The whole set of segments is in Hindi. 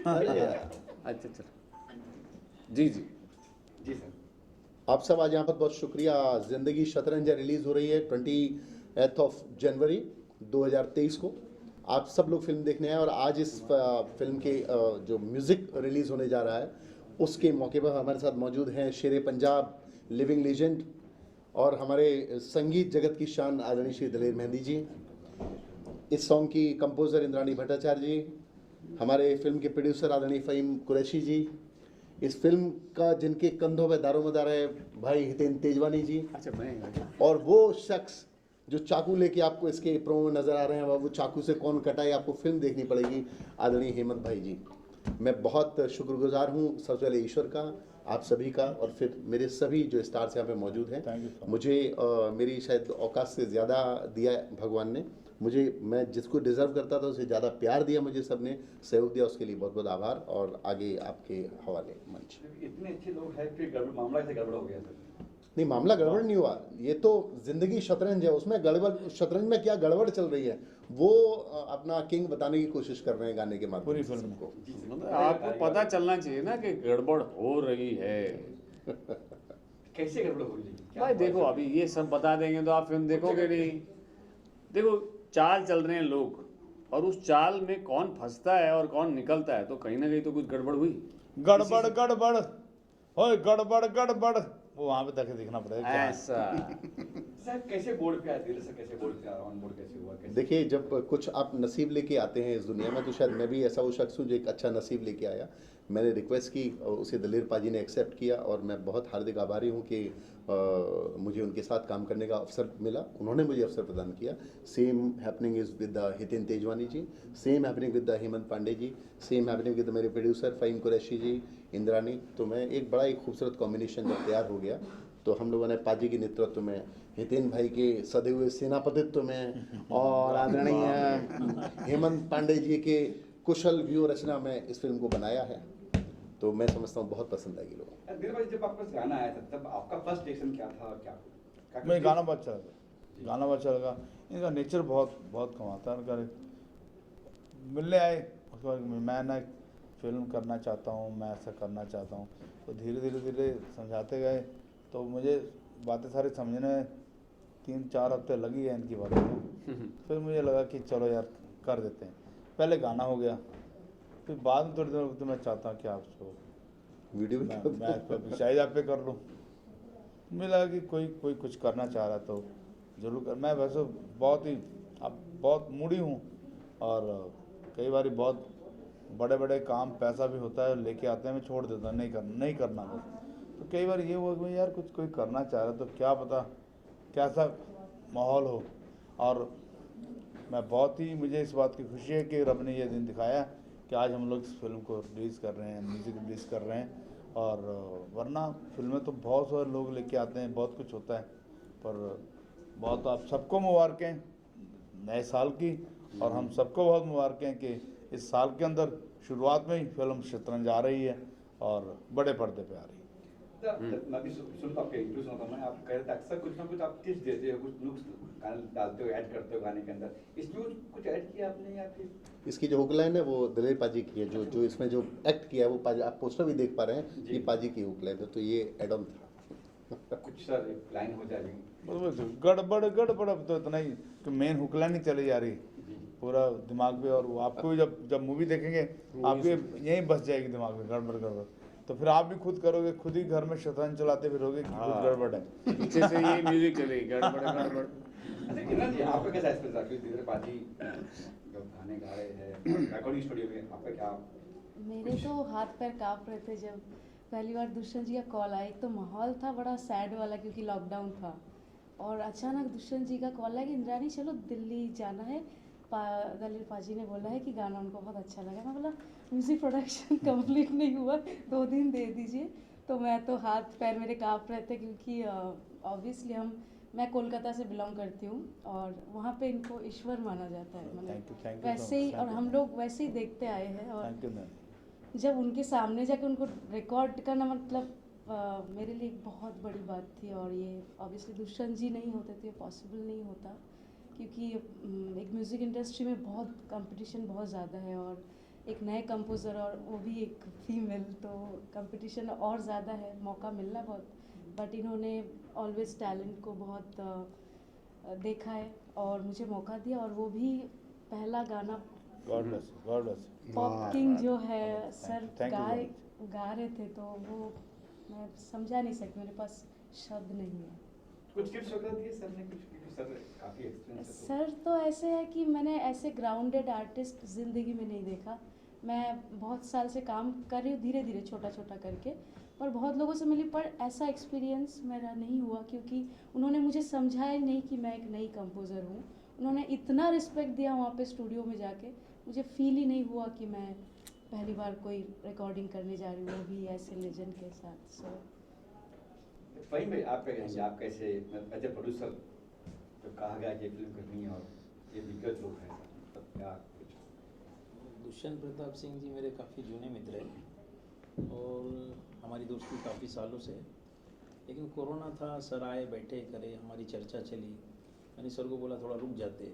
अच्छा चलो जी जी जी सर। आप सब आज यहाँ पर बहुत शुक्रिया। ज़िंदगी शतरंज रिलीज़ हो रही है 28 जनवरी 2023 को। आप सब लोग फिल्म देखने आए और आज इस फिल्म के जो म्यूज़िक रिलीज़ होने जा रहा है उसके मौके पर हमारे साथ मौजूद हैं शेरे पंजाब, लिविंग लेजेंड और हमारे संगीत जगत की शान आदरणीय श्री दलेर मेहंदी जी। इस सॉन्ग की कंपोज़र इंद्राणी भट्टाचार्य जी, हमारे फिल्म के प्रोड्यूसर आदरणीय फ़हीम कुरैशी जी, इस फिल्म का जिनके कंधों पे दारोमदार है भाई हितेन तेजवानी जी, अच्छा मैं और वो शख्स जो चाकू लेके आपको इसके प्रोमो में नज़र आ रहे हैं, वो चाकू से कौन कटाए आपको फिल्म देखनी पड़ेगी, आदरणीय हेमंत भाई जी। मैं बहुत शुक्रगुजार हूँ सबसे पहले ईश्वर का, आप सभी का, और फिर मेरे सभी जो स्टार्स यहाँ पे मौजूद हैं। मुझे मेरी शायद औकात से ज़्यादा दिया है भगवान ने मुझे, मैं जिसको डिज़र्व करता था उससे ज़्यादा प्यार दिया मुझे, सबने सहयोग दिया, उसके लिए बहुत बहुत आभार। और आगे आपके हवाले मंच। इतने अच्छे लोग हैं फिर गड़बड़ मामला से गड़बड़ हो गया सर। नहीं, मामला गड़बड़ नहीं हुआ, ये तो ज़िंदगी शतरंज है, उसमें गड़बड़, शतरंज में क्या गड़बड़ चल रही है वो अपना किंग बताने की कोशिश कर रहे हैं गाने के माध्यम पूरी से फिल्म सबको। मतलब आपको पता चलना चाहिए ना कि गड़बड़ हो रही है। कैसे गड़बड़ हो रही है? भाई देखो अभी ये सब बता देंगे तो आप फिल्म देखोगे नहीं। देखो चाल चल रहे हैं लोग और उस चाल में कौन फंसता है और कौन निकलता है, तो कहीं ना कहीं तो कुछ गड़बड़ हुई। गड़बड़ गड़बड़ ओए गड़बड़ गड़बड़, वो वहाँ पे जाके देखना पड़ेगा क्या है। ऐसा सर कैसे बोर्ड पे आए दिल से, कैसे बोर्ड पे आया, ऑन बोर्ड कैसे हुआ, कैसे? देखिए, जब कुछ आप नसीब लेके आते हैं इस दुनिया में, तो शायद मैं भी ऐसा वो शख्स हूँ जो एक अच्छा नसीब लेके आया। मैंने रिक्वेस्ट की और उसे दलेर पाजी ने एक्सेप्ट किया, और मैं बहुत हार्दिक आभारी हूँ कि मुझे उनके साथ काम करने का अवसर मिला, उन्होंने मुझे अवसर प्रदान किया। Same happening is with the Hiten Tejwani ji, same happening with the Hemant Pandey ji, same happening with मेरे प्रोड्यूसर फ़हीम कुरैशी जी, इंद्रानी। तो मैं एक बड़ा ही खूबसूरत कॉम्बिनेशन जब तैयार हो गया, तो हम लोगों ने पाजी के नेतृत्व में, हितेन भाई के सधे हुए सेनापतित्व में और आदरणीय हेमंत पांडे जी के कुशल व्यू रचना में इस फिल्म को बनाया है। तो मैं समझता हूँ बहुत पसंद आएगी लोगों को। दिल भाई जब आपका गाना आया था तब आपका फर्स्ट रिएक्शन क्या था, क्या मुझे गाना बहुत अच्छा लगा, गाना बहुत अच्छा लगा। इनका नेचर बहुत बहुत कमाता है। इनका मिलने आए उसके बाद मैं ना फिल्म करना चाहता हूँ, मैं ऐसा करना चाहता हूँ, तो धीरे धीरे धीरे समझाते गए। तो मुझे बातें सारी समझने में 3-4 हफ्ते लगी है इनकी बातों में। फिर मुझे लगा कि चलो यार कर देते हैं। पहले गाना हो गया, फिर बाद में थोड़ी देर तो मैं चाहता हूँ कि आप उसको वीडियो मैं शायद आप पे कर लूँ। मुझे लगा कि कोई कुछ करना चाह रहा तो ज़रूर कर। मैं वैसे बहुत ही अब बहुत मूडी हूँ, और कई बार बहुत बड़े बड़े काम पैसा भी होता है लेके आते हैं, मैं छोड़ देता हूँ, नहीं करना बस। तो कई बार ये हुआ कि यार कुछ कोई करना चाह रहा तो क्या पता कैसा माहौल हो। और मैं बहुत ही, मुझे इस बात की खुशी है कि रब ने ये दिन दिखाया कि आज हम लोग इस फिल्म को रिलीज़ कर रहे हैं, म्यूज़िक रिलीज़ कर रहे हैं। और वरना फिल्में तो बहुत सारे लोग लेके आते हैं, बहुत कुछ होता है, पर बहुत आप सबको मुबारकें नए साल की। और हम सबको बहुत मुबारकें कि इस साल के अंदर शुरुआत में ही फिल्म शतरंज आ रही है और बड़े पर्दे पे आ रही है। मैं भी सुनता आपके इंटरव्यू सुनता हूँ, आप कह रहे थे अक्सर कुछ ना कुछ आप टिप्स देते हो, कुछ नुक्स गाने डालते हो, ऐड करते हो गाने के अंदर। इसमें कुछ ऐड किया आपने या फिर? इसकी जो हुक लाइन है वो दलेर पाजी की है, जो इसमें जो एक्ट किया है वो पाजी, आप पोस्टर भी देख पा रहे हैं, ये पाजी की हुक लाइन है, तो ये एड ऑन था। कुछ सर लाइन हो जाएगी गड़बड़ गड़बड़, अब तो इतना ही कि मेन हुक लाइन ही चली जा रही पूरा दिमाग पे। और वो आपको भी जब मूवी देखेंगे आपके यहीं बस जाएगी दिमाग में गड़बड़ गड़बड़। तो फिर आप भी खुद करोगे, खुद ही घर में शतरंज चलाते फिरोगे कि कुछ गड़बड़ है। पीछे से ये म्यूजिक चलेगी गड़बड़ गड़बड़। अच्छा किरण जी, आपका कैसा एक्सपीरियंस रहा? क्योंकि दलेर पाजी जब गाने गा रहे हैं रिकॉर्डिंग स्टूडियो में, आपका क्या? मेरे तो हाथ पैर काँप रहे थे जब पहली बार दुष्यंत जी का कॉल आया। एक तो माहौल था बड़ा सैड वाला क्योंकि लॉकडाउन था, और अचानक दुष्यंत जी का कॉल आया कि इंद्राणी चलो दिल्ली जाना है, दलेर पाजी ने बोला है कि गाना उनको बहुत अच्छा लगा। मैं बोला म्यूज़िक प्रोडक्शन कंप्लीट नहीं हुआ, 2 दिन दे दीजिए। तो मैं तो हाथ पैर मेरे काँप रहे थे क्योंकि ऑब्वियसली मैं कोलकाता से बिलोंग करती हूँ और वहाँ पे इनको ईश्वर माना जाता है, मतलब वैसे ही, और हम लोग वैसे ही देखते आए हैं। और जब उनके सामने जाके उनको रिकॉर्ड करना, मतलब मेरे लिए एक बहुत बड़ी बात थी। और ये ऑब्वियसली दुष्यंत जी नहीं होते तो ये पॉसिबल नहीं होता, क्योंकि एक म्यूज़िक इंडस्ट्री में बहुत कंपटीशन बहुत ज़्यादा है, और एक नए कंपोज़र और वो भी एक फीमेल, तो कंपटीशन और ज़्यादा है, मौका मिलना बहुत, बट इन्होंने ऑलवेज टैलेंट को बहुत देखा है और मुझे मौका दिया, और वो भी पहला गाना God bless, God bless. Pop king जो है सर Thank you very गा रहे थे, तो वो मैं समझा नहीं सकती, मेरे पास शब्द नहीं है। कुछ टिप्स वगैरह दिए सर ने, कुछ क्योंकि सर काफी एक्सपीरियंस है सर तो ऐसे है कि मैंने ऐसे ग्राउंडेड आर्टिस्ट ज़िंदगी में नहीं देखा। मैं बहुत साल से काम कर रही हूँ, धीरे धीरे छोटा छोटा करके, पर बहुत लोगों से मिली, पर ऐसा एक्सपीरियंस मेरा नहीं हुआ, क्योंकि उन्होंने मुझे समझाया नहीं कि मैं एक नई कंपोज़र हूँ। उन्होंने इतना रिस्पेक्ट दिया वहाँ पे स्टूडियो में जाके, मुझे फील ही नहीं हुआ कि मैं पहली बार कोई रिकॉर्डिंग करने जा रही हूँ, वो भी ऐसे लेजेंड के साथ। सो फ़हीम भाई, आप क्या कहेंगे, आप कैसे एज ए प्रोड्यूसर जब कहा गया कि फिल्म करनी है और ये दिग्गज लोग हैं, तब क्या कुछ? दुष्यंत प्रताप सिंह जी मेरे काफ़ी जुने मित्र हैं और हमारी दोस्ती काफ़ी सालों से है, लेकिन कोरोना था, सर आए, बैठे, करे, हमारी चर्चा चली। मैंने सर को बोला थोड़ा रुक जाते,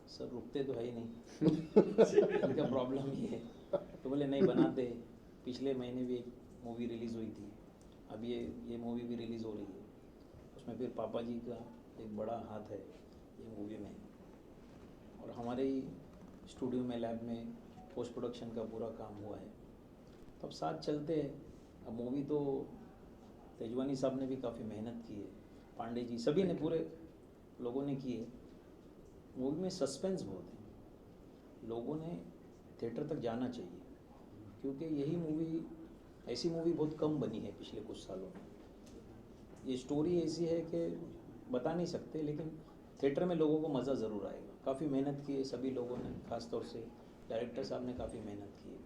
सर रुकते तो है ही नहीं इनका प्रॉब्लम ये है, तो बोले नहीं बनाते। पिछले महीने भी एक मूवी रिलीज़ हुई थी, अब ये मूवी भी रिलीज़ हो रही है, उसमें फिर पापा जी का एक बड़ा हाथ है ये मूवी में, और हमारे ही स्टूडियो में, लैब में पोस्ट प्रोडक्शन का पूरा काम हुआ है, तो अब साथ चलते हैं। अब मूवी तो तेजवानी साहब ने भी काफ़ी मेहनत की है, पांडे जी, सभी ने, पूरे लोगों ने की है। मूवी में सस्पेंस बहुत है, लोगों ने थिएटर तक जाना चाहिए, क्योंकि यही मूवी, ऐसी मूवी बहुत कम बनी है पिछले कुछ सालों में। ये स्टोरी ऐसी है कि बता नहीं सकते, लेकिन थिएटर में लोगों को मज़ा ज़रूर आएगा। काफ़ी मेहनत की है सभी लोगों ने, ख़ास तौर से डायरेक्टर साहब ने काफ़ी मेहनत की है,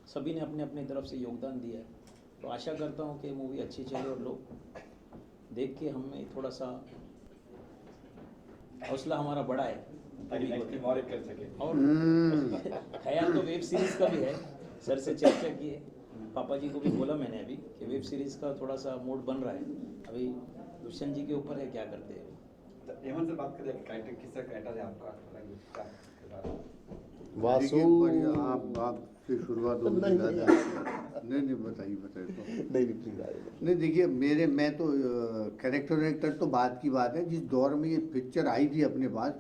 सभी ने अपने अपने तरफ से योगदान दिया है। तो आशा करता हूँ कि मूवी अच्छी चले और लोग देख के हमें थोड़ा सा हौसला हमारा बड़ा है ताकि नेक्स्ट फिल्म और एक कर सके। और ख्याल तो वेब सीरीज़ का भी है, सर से चर्चा की है, पापा जी को भी बोला मैंने अभी कि वेब सीरीज़ का थोड़ा सा मूड बन रहा है, अभी दुष्यंत जी के ऊपर है क्या करते हैं। हेमंत से बात करें, कैरेक्टर किसका कैरेक्टर है आपका, क्या किरदार? वासु देखिए, बढ़िया, आप से शुरुआत हो नहीं, गई। नहीं, नहीं बताइए तो नहीं प्लीज आइए। नहीं, देखिए मैं तो कैरेक्टर तो बात की बात है। जिस दौर में ये पिक्चर आई थी अपने पास,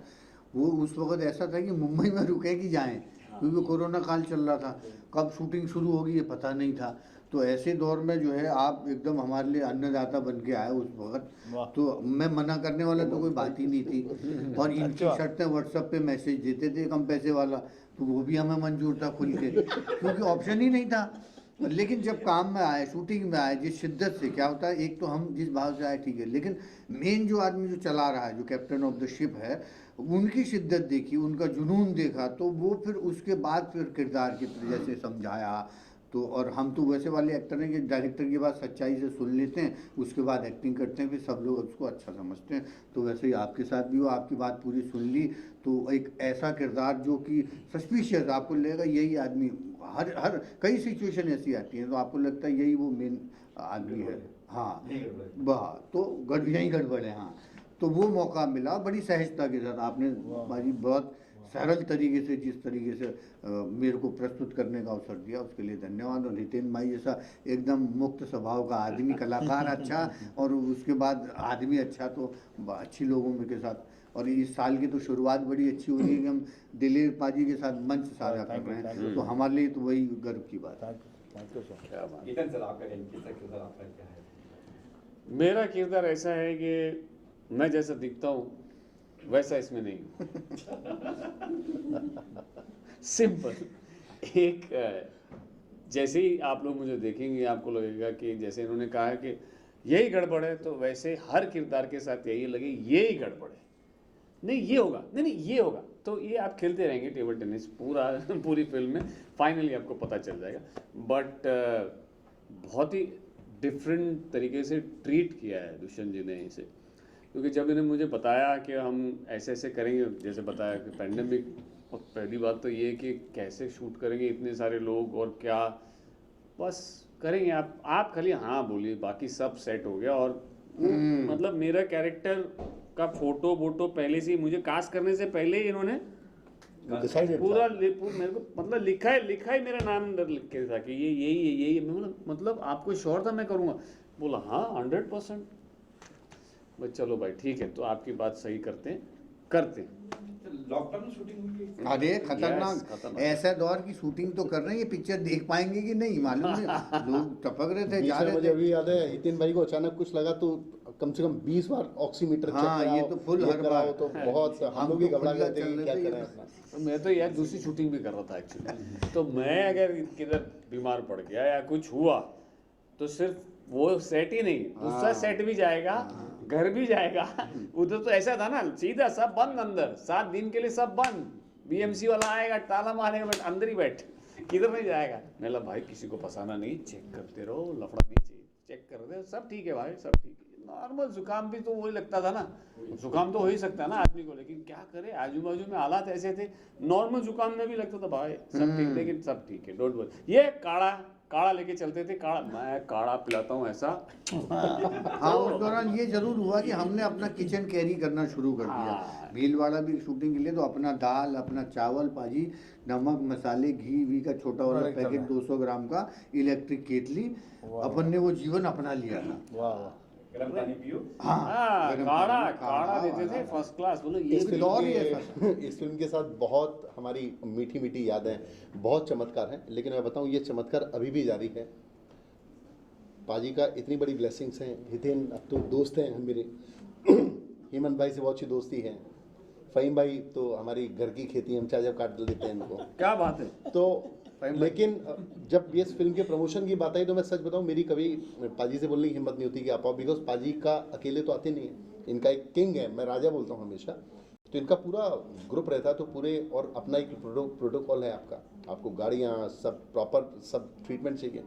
वो उस वक्त ऐसा था कि मुंबई में रुके कि जाएं, क्योंकि कोरोना काल चल रहा था, कब शूटिंग शुरू होगी ये पता नहीं था। तो ऐसे दौर में जो है आप एकदम हमारे लिए अन्नदाता बन के आए उस वक्त, तो मैं मना करने वाला तो कोई बात ही नहीं थी। और इनकी शर्तें व्हाट्सएप पे मैसेज देते थे कम पैसे वाला, तो वो भी हमें मंजूर था खुल के, क्योंकि ऑप्शन ही नहीं था। लेकिन जब काम में आए, शूटिंग में आए, जिस शिद्दत से, क्या होता है, एक तो हम जिस भाव से आए ठीक है, लेकिन मेन जो आदमी जो चला रहा है, जो कैप्टन ऑफ द शिप है, उनकी शिद्दत देखी, उनका जुनून देखा, तो वो फिर उसके बाद फिर किरदार की तरह से समझाया। तो और हम तो वैसे वाले एक्टर हैं कि डायरेक्टर की बात सच्चाई से सुन लेते हैं, उसके बाद एक्टिंग करते हैं, फिर सब लोग उसको अच्छा समझते हैं। तो वैसे ही आपके साथ भी हो, आपकी बात पूरी सुन ली, तो एक ऐसा किरदार जो कि सस्पिशियस, आपको लगेगा यही आदमी, हर कई सिचुएशन ऐसी आती हैं तो आपको लगता है यही वो मेन आदमी है। हाँ, वाह, तो यही गड़बड़ है। हाँ, तो वो मौका मिला बड़ी सहजता के साथ। आपने बाजी बहुत सरल तरीके से, जिस तरीके से मेरे को प्रस्तुत करने का अवसर दिया, उसके लिए धन्यवाद। और नितिन भाई जैसा एकदम मुक्त स्वभाव का आदमी, कलाकार अच्छा, और उसके बाद आदमी अच्छा, तो अच्छी लोगों में के साथ। और इस साल की तो शुरुआत बड़ी अच्छी हो रही है कि हम दिलीर पाजी के साथ मंच साझा कर रहे हैं, तो हमारे लिए तो वही गर्व की बात है। Thank you sir. क्या बात। इधर सर आपका किसका किरदार आपका क्या है? मेरा किरदार ऐसा है कि मैं जैसा दिखता हूँ वैसा इसमें नहीं हूँ। सिंपल। एक जैसे ही आप लोग मुझे देखेंगे आपको लगेगा कि जैसे इन्होंने कहा है कि यही गड़बड़ है, तो वैसे हर किरदार के साथ यही लगे यही गड़बड़ है, नहीं ये होगा, नहीं ये होगा। तो ये आप खेलते रहेंगे टेबल टेनिस पूरी फिल्म में, फाइनली आपको पता चल जाएगा। बट बहुत ही डिफरेंट तरीके से ट्रीट किया है दुष्यंत जी ने इसे, क्योंकि जब इन्होंने मुझे बताया कि हम ऐसे ऐसे करेंगे, जैसे बताया कि पैंडेमिक, और पहली बात तो ये कि कैसे शूट करेंगे इतने सारे लोग और क्या, बस करेंगे आप खाली हाँ बोलिए, बाकी सब सेट हो गया। और मतलब मेरा कैरेक्टर का फोटो वोटो पहले से ही, मुझे कास्ट करने से पहले ही इन्होंने डिसाइडेड पूरा मेरे को मतलब लिखा ही मेरा नाम अंदर लिख के था कि ये यही है। मैं बोला मतलब आपको श्योर था मैं करूँगा? बोला हाँ 100%। भाई चलो भाई ठीक है, तो आपकी बात सही करते हैं। लॉकडाउन में शूटिंग हुई है? अरे Yes, खतरनाक, खतरनाक। ऐसा दौर की शूटिंग तो कर रहे हैं, ये पिक्चर देख पाएंगे कि नहीं मालूम नहीं। लोग टपक रहे थे, जा मुझे रहे थे। अभी याद है हितेन भाई को अचानक कुछ लगा तो कम से कम 20 बार ऑक्सीमीटर चेक हाँ, ये कराओ, तो full ये हर कराओ, बार। तो बहुत हम हम लोग भी तो घबरा खुला गए थे चल कि रहे क्या थे। करें अपना। तो मैं तो यार दूसरी शूटिंग भी कर रहा था एक्चुअली। तो मैं अगर किधर बीमार पड़ गया या कुछ हुआ तो सिर्फ वो सेट ही नहीं, दूसरा हाँ। सेट भी जाएगा, घर भी जाएगा। उधर तो ऐसा था ना, सीधा सब बंद अंदर, 7 दिन के लिए सब बंद। बीएमसी वाला आएगा, ताला मारेगा, बट अंदर ही बैठ, किधर नहीं जाएगा। मैं बोला भाई किसी को फंसाना नहीं, चेक करते रहो, लफड़ा नहीं चाहिए, चेक कर रहे सब ठीक है भाई, सब ठीक है। नॉर्मल जुकाम भी तो वही लगता था ना, जुकाम तो हो ही सकता है ना आदमी को, लेकिन क्या करे, आजू बाजू में हालात ऐसे थे। नॉर्मल जुकाम में भी लगता था भाई सब ठीक, लेकिन सब ठीक है, डोंट वरी। ये काढ़ा लेके चलते थे, काढ़ा मैं काढ़ा पिलाता हूँ ऐसा। हाँ, उस दौरान ये जरूर हुआ कि हमने अपना किचन कैरी करना शुरू कर दिया। हाँ। भीलवाड़ा भी शूटिंग के लिए तो अपना दाल, अपना चावल, पाजी, नमक, मसाले, घी का छोटा वाला बड़ा एकदम पैकेट है। 200 ग्राम का, इलेक्ट्रिक केतली, वाह। अपन ने वो जीवन अपना लिया था। वाह वाह। गर्म पानी पियो। हाँ, गरम काढ़ा पानी, काढ़ा देते थे वाला। First class. बोलो ये इस भी फिल्म दौर ही ऐसा के इस फिल्म के साथ बहुत हमारी मीठी मीठी यादें, बहुत चमत्कार हैं, लेकिन मैं बताऊं ये चमत्कार अभी भी जारी है। पाजी का इतनी बड़ी ब्लेसिंग्स हैं, हितेन अब तो दोस्त हैं मेरे, हेमंत भाई से बहुत अच्छी दोस्ती है, फ़हीम भाई तो हमारी घर की खेती, हम चाहे जब काट लेते हैं इनको। क्या बात है। तो लेकिन जब ये इस फिल्म के प्रमोशन की बात आई तो मैं सच बताऊं मेरी कभी पाजी से बोलने की हिम्मत नहीं होती कि आप आओ, बिकॉज पाजी का अकेले तो आते नहीं है, इनका एक किंग है, मैं राजा बोलता हूँ हमेशा, तो इनका पूरा ग्रुप रहता है, तो पूरे और अपना एक प्रोटोकॉल है आपका, आपको गाड़ियाँ सब प्रॉपर सब ट्रीटमेंट चाहिए।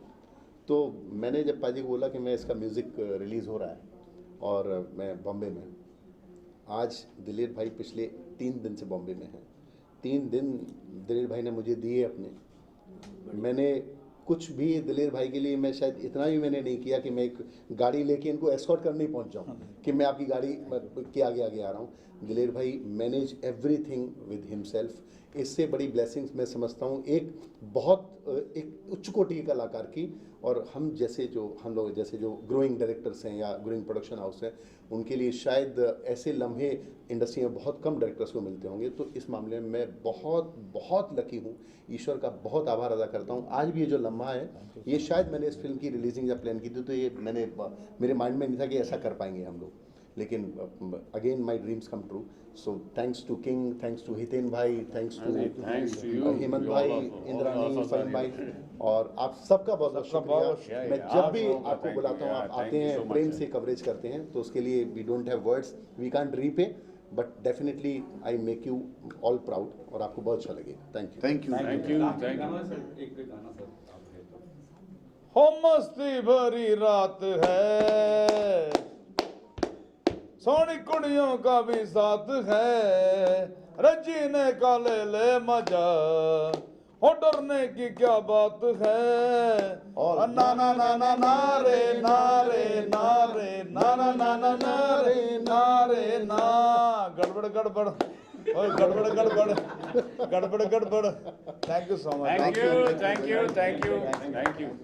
तो मैंने जब पाजी को बोला कि मैं इसका म्यूज़िक रिलीज़ हो रहा है और मैं बॉम्बे में, आज दिलेर भाई पिछले 3 दिन से बॉम्बे में हैं। 3 दिन दिलेर भाई ने मुझे दिए अपने, मैंने कुछ भी दिलेर भाई के लिए, मैं शायद इतना भी मैंने नहीं किया कि मैं एक गाड़ी लेके इनको एस्कॉर्ट करने ही पहुंच जाऊं कि मैं आपकी गाड़ी के आगे आगे आ रहा हूं। दिलेर भाई मैनेज एवरीथिंग विद हिमसेल्फ। इससे बड़ी ब्लेसिंग्स मैं समझता हूं एक बहुत एक उच्च कोटि के कलाकार की, और हम लोग जैसे जो ग्रोइंग डायरेक्टर्स हैं या ग्रोइंग प्रोडक्शन हाउस हैं, उनके लिए शायद ऐसे लम्हे इंडस्ट्री में बहुत कम डायरेक्टर्स को मिलते होंगे। तो इस मामले में मैं बहुत बहुत लकी हूँ, ईश्वर का बहुत आभार अदा करता हूँ। आज भी ये जो लम्हा है, ये शायद मैंने इस फिल्म की रिलीजिंग जब प्लान की थी तो ये मेरे माइंड में नहीं था कि ऐसा कर पाएंगे हम लोग, लेकिन again my dreams come true. So thanks to king, thanks to Hiten भाई, थैंक्स टू हेमंत भाई, इंद्रानी, फ़हीम भाई, और आप सबका बहुत बहुत सबका बहुत शुक्रिया। शुक्रिया। मैं आप जब भी लोगों का आपको thank बुलाता हूँ you, आप thank आते you हैं, so much, प्रेम sir. से कवरेज करते हैं, तो उसके लिए we don't have words, we can't repay, but definitely I make you all proud, और आपको बहुत अच्छा लगेगा। Thank you. Thank you. Thank you, last thank गाना यू। सर, एक गाना सर आप है तो। हो मस्ती भरी रात है, सोनी कुड़ियों का भी साथ है, रजी ने का ले मजा, हो डरने की क्या बात है। और ना ना ना ना ना रे ना रे ना रे ना ना ना ना ना रे ना रे ना। गड़बड़ गड़बड़, ओए गड़बड़ गड़बड़ गड़बड़ गड़बड़। Thank you so much. Thank you, thank you, thank you, thank you.